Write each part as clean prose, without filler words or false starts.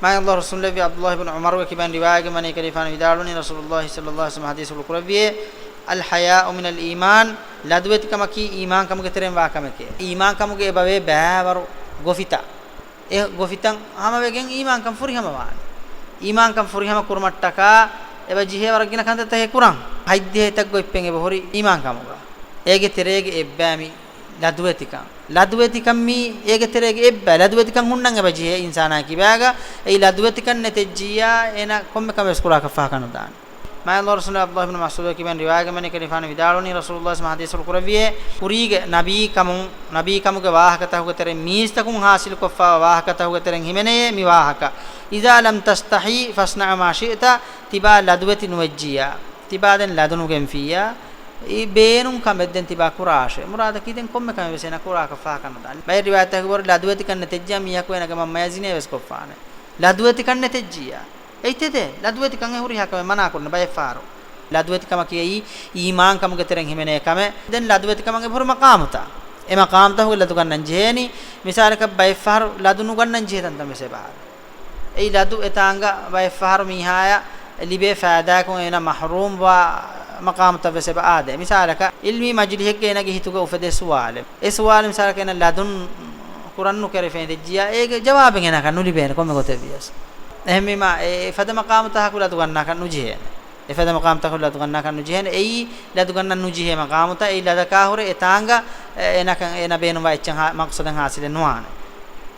ما الله رسول الله عبد الله بن عمر وكبان روايه من كلفان ودارني رسول الله صلى الله عليه وسلم حديث القربيه الحياء من الايمان لدويتكم كي ایمان کم کے ترم وا کم کے ایمان کم کے بوے بہور گوفیتا اے گوفیتن ہم وگن ایمان کم فری ہم وان ایمان کم فری ہم کرمٹکا එබ ජීහේ වරගෙන කන්දත හේ කුරන් හයිද්දේ තක් ගොයිප්පෙන් එබ හොරි ඊමාන් කමුගා ඒගේ තෙරේගේ එබ්බෑමි ලදුවේතිකම් මි ඒගේ තෙරේගේ එබ්බ ලදුවේතිකම් හුන්නන් එබ ජීහේ ඉන්සානා කිබෑගා ඒ ලදුවේතිකම් නැතෙජ්ජියා එන කොම්ම කම ස්කුලා කෆා කනු දාන ما الله رسول الله بن مسعود كمان روايه من كلفان وداروني رسول الله صلى الله عليه وسلم حديث පුරීගේ නබී කමුගේ වාහකත හුගතර මීස්තකුම් හාසිල කොෆා වාහකත හුගතර හිමනේ මි වාහක ඉදා ලම් තස්තහි ෆස්නා මා ශිත තිබා ලදුවති නුවජ්ජියා තිබාදෙන් ලදුනුගෙන් ෆියා ඒ බේනුම් කමෙද්දෙන් තිබා කුරාෂ මුරාද කීදෙන් කොම්ම කම වෙසෙන කුරා කෆා කන දාන බයි රිවායත හුගවර ලදුවති කන්න තෙජ්ජා මියක් වෙනක මම මයසිනේ වෙස් කොෆානේ ලදුවති කන්න තෙජ්ජියා එයිතෙද ලදුවති කන් හුරි හකම මනා කරන බය ෆාරු ලදුවති කම කියයි ඊමාන් කම ගතරන් හිමනේ කම දැන් ලදුවති කමගේ පුර මකාමතා එම කාමත හොග ලදු ගන්නන් ජේනි මිසාලක බය ෆාරු ලදුනු ගන්නන් ජේතන් තමසේ බාර ඒ ලදු එතාංග බය ෆාරු මිහාය ලිබේ ෆාදා කො එන මහරූම් වා මකාමත වෙසේ බාද මිසාලක ඉල්මි මජ්ලිහක එනගේ හිතුක උපදේ සුවාල ඒ සුවාල මිසාලක එන ලදුන් කුරන්නු කරේ දෙජියා ඒගේ ජවාබෙන් එන කන්නු ලිබේන කොම්ම ගොතේ වියස් එහෙම ඒ ෆද මකාම තහකුලා දුගන්නා කන්නු ජීහෙන ඒ ෆද මකාම තහකුලා දුගන්නා කන්නු ජීහෙන එයි ලදු ගන්නන් නු ජීහෙ මකාමත ඒ ලදකා හොර එතාංග එනකන් එන බේනු වයිච්චන් මක්සදන් හාසිල නුවාන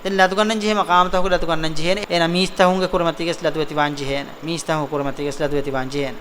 දැන් ලදු ගන්නන් ජීහෙ මකාම තහකුලා දුගන්නන් ජීහෙන එන මීස්තහුන්ගේ කුරමතිගෙස් ලදු වෙති වාන් ජීහෙන මීස්තහු කුරමතිගෙස් ලදු වෙති වාන් ජීහෙන